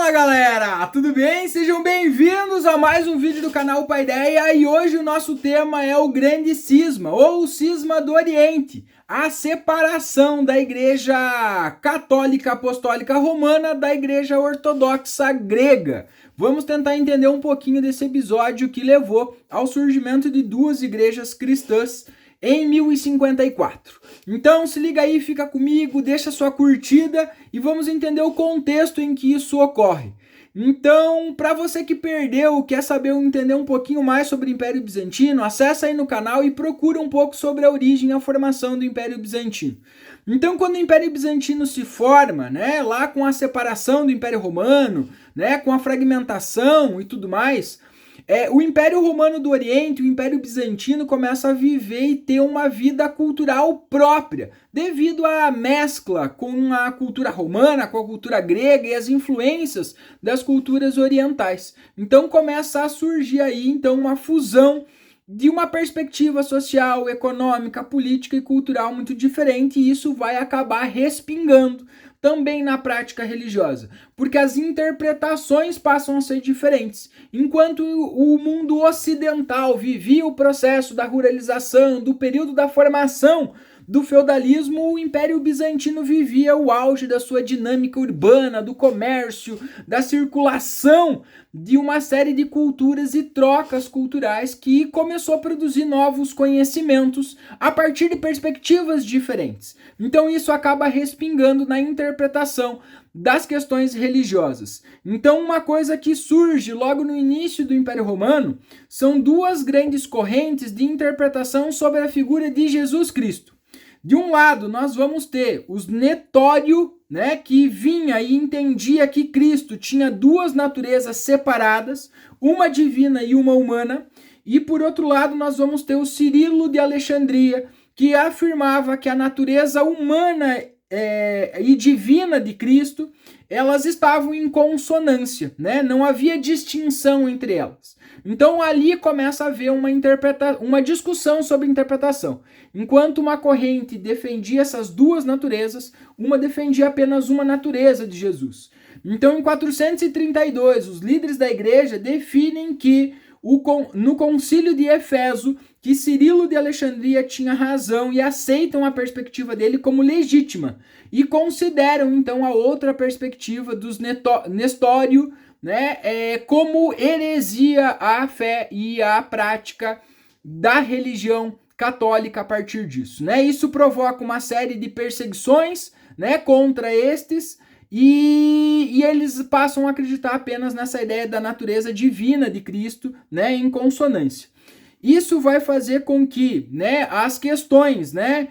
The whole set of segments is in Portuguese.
Fala galera, tudo bem? Sejam bem-vindos a mais um vídeo do canal Paideia e hoje o nosso tema é o Grande Cisma, ou o Cisma do Oriente, a separação da Igreja Católica Apostólica Romana da Igreja Ortodoxa Grega. Vamos tentar entender um pouquinho desse episódio que levou ao surgimento de duas igrejas cristãs em 1054. Então se liga aí, fica comigo, deixa sua curtida e vamos entender o contexto em que isso ocorre. Então, para você que perdeu, quer saber entender um pouquinho mais sobre o Império Bizantino, acessa aí no canal e procura um pouco sobre a origem e a formação do Império Bizantino. Então, quando o Império Bizantino se forma, né, lá com a separação do Império Romano, né, com a fragmentação e tudo mais, o Império Romano do Oriente, o Império Bizantino, começa a viver e ter uma vida cultural própria, devido à mescla com a cultura romana, com a cultura grega e as influências das culturas orientais. Então começa a surgir aí então uma fusão de uma perspectiva social, econômica, política e cultural muito diferente, e isso vai acabar respingando também na prática religiosa, porque as interpretações passam a ser diferentes. Enquanto o mundo ocidental vivia o processo da ruralização, do período da formação do feudalismo, o Império Bizantino vivia o auge da sua dinâmica urbana, do comércio, da circulação de uma série de culturas e trocas culturais que começou a produzir novos conhecimentos a partir de perspectivas diferentes. Então isso acaba respingando na interpretação das questões religiosas. Então uma coisa que surge logo no início do Império Romano são duas grandes correntes de interpretação sobre a figura de Jesus Cristo. De um lado, nós vamos ter os Netório, né, que vinha e entendia que Cristo tinha duas naturezas separadas, uma divina e uma humana. E por outro lado, nós vamos ter o Cirilo de Alexandria, que afirmava que a natureza humana e divina de Cristo, elas estavam em consonância, né? Não havia distinção entre elas. Então ali começa a haver uma discussão sobre interpretação. Enquanto uma corrente defendia essas duas naturezas, uma defendia apenas uma natureza de Jesus. Então em 432, os líderes da igreja definem que no concílio de Éfeso, que Cirilo de Alexandria tinha razão e aceitam a perspectiva dele como legítima e consideram então a outra perspectiva dos Nestório, né, como heresia à fé e à prática da religião católica a partir disso, né? Isso provoca uma série de perseguições, né, contra estes. E eles passam a acreditar apenas nessa ideia da natureza divina de Cristo, né, em consonância. Isso vai fazer com que, né, as questões, né,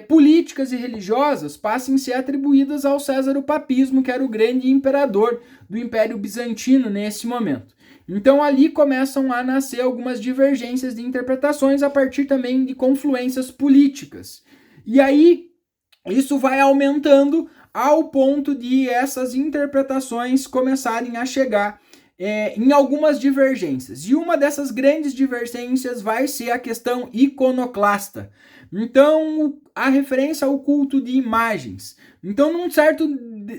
políticas e religiosas passem a ser atribuídas ao César o Papismo, que era o grande imperador do Império Bizantino nesse momento. Então ali começam a nascer algumas divergências de interpretações a partir também de confluências políticas. E aí isso vai aumentando ao ponto de essas interpretações começarem a chegar em algumas divergências. E uma dessas grandes divergências vai ser a questão iconoclasta. Então, a referência ao culto de imagens. Então, num certo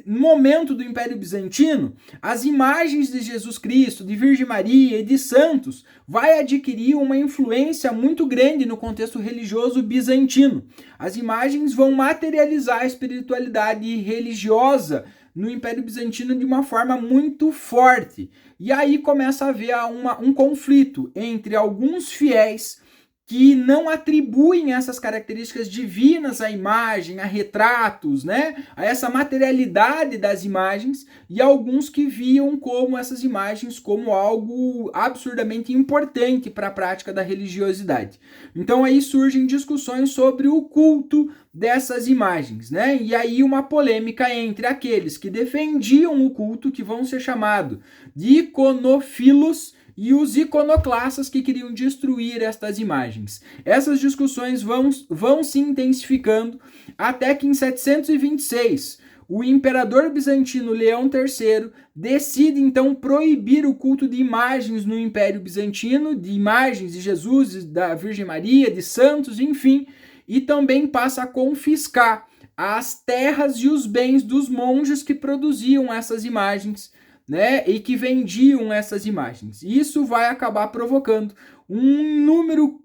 momento do Império Bizantino, as imagens de Jesus Cristo, de Virgem Maria e de santos vai adquirir uma influência muito grande no contexto religioso bizantino. As imagens vão materializar a espiritualidade religiosa no Império Bizantino de uma forma muito forte. E aí começa a haver um conflito entre alguns fiéis que não atribuem essas características divinas à imagem, a retratos, né, a essa materialidade das imagens, e alguns que viam como essas imagens como algo absurdamente importante para a prática da religiosidade. Então aí surgem discussões sobre o culto dessas imagens, né? E aí uma polêmica entre aqueles que defendiam o culto, que vão ser chamados de iconofilos, e os iconoclastas que queriam destruir estas imagens. Essas discussões vão se intensificando até que em 726 o imperador bizantino Leão III decide então proibir o culto de imagens no Império Bizantino, de imagens de Jesus, da Virgem Maria, de santos, enfim, e também passa a confiscar as terras e os bens dos monges que produziam essas imagens né, e que vendiam essas imagens. Isso vai acabar provocando um número,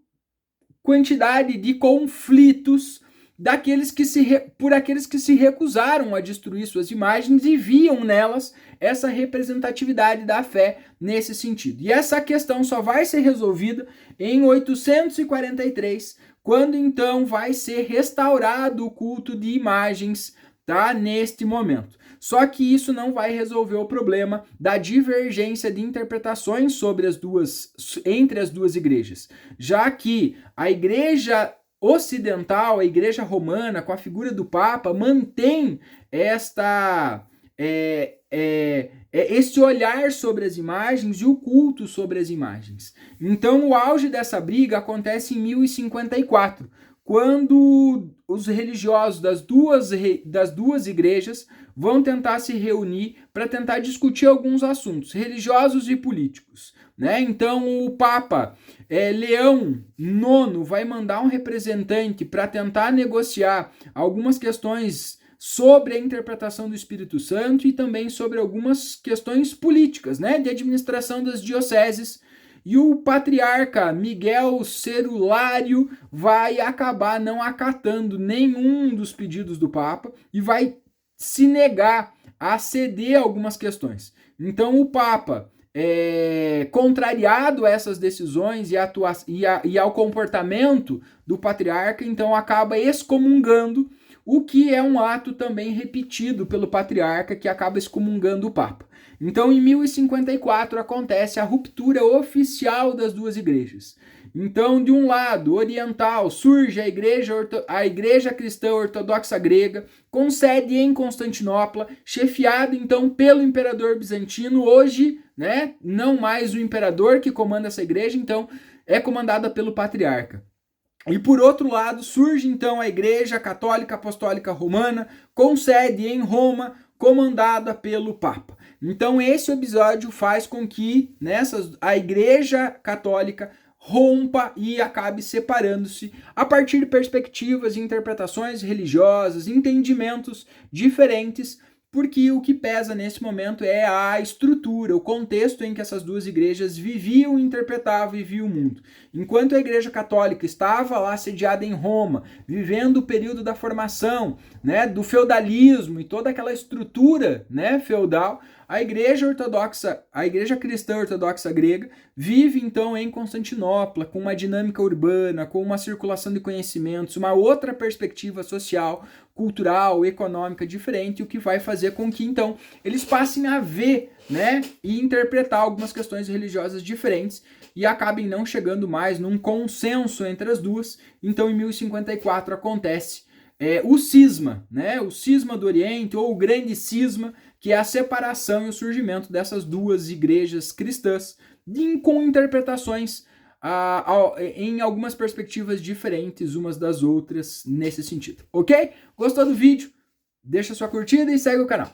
quantidade de conflitos por aqueles que se recusaram a destruir suas imagens e viam nelas essa representatividade da fé nesse sentido. E essa questão só vai ser resolvida em 843, quando então vai ser restaurado o culto de imagens, tá? Neste momento. Só que isso não vai resolver o problema da divergência de interpretações entre as duas igrejas, já que a igreja ocidental, a igreja romana, com a figura do Papa, mantém esse olhar sobre as imagens e o culto sobre as imagens. Então, o auge dessa briga acontece em 1054, quando os religiosos das duas igrejas vão tentar se reunir para tentar discutir alguns assuntos religiosos e políticos, né? Então, o Papa Leão IX vai mandar um representante para tentar negociar algumas questões sobre a interpretação do Espírito Santo e também sobre algumas questões políticas, né, de administração das dioceses. E o patriarca Miguel Cerulário vai acabar não acatando nenhum dos pedidos do Papa e vai se negar a ceder algumas questões. Então, o Papa, contrariado a essas decisões e ao comportamento do patriarca, então acaba excomungando, o que é um ato também repetido pelo patriarca, que acaba excomungando o Papa. Então, em 1054, acontece a ruptura oficial das duas igrejas. Então, de um lado oriental, surge a igreja cristã ortodoxa grega, com sede em Constantinopla, chefiada então pelo imperador bizantino, hoje, né, não mais o imperador que comanda essa igreja, então é comandada pelo patriarca. E por outro lado, surge então a Igreja Católica Apostólica Romana, com sede em Roma, comandada pelo Papa. Então esse episódio faz com que a Igreja Católica rompa e acabe separando-se a partir de perspectivas e interpretações religiosas, entendimentos diferentes, porque o que pesa nesse momento é a estrutura, o contexto em que essas duas igrejas viviam, interpretavam e viam o mundo. Enquanto a Igreja Católica estava lá sediada em Roma, vivendo o período da formação, né, do feudalismo e toda aquela estrutura, né, feudal, a Igreja Cristã Ortodoxa grega vive então em Constantinopla, com uma dinâmica urbana, com uma circulação de conhecimentos, uma outra perspectiva social, cultural, econômica diferente, o que vai fazer com que então eles passem a ver, né, e interpretar algumas questões religiosas diferentes e acabem não chegando mais num consenso entre as duas. Então, em 1054 acontece o cisma, né, o cisma do Oriente, ou o grande cisma, que é a separação e o surgimento dessas duas igrejas cristãs com interpretações em algumas perspectivas diferentes umas das outras nesse sentido, ok? Gostou do vídeo? Deixa sua curtida e segue o canal.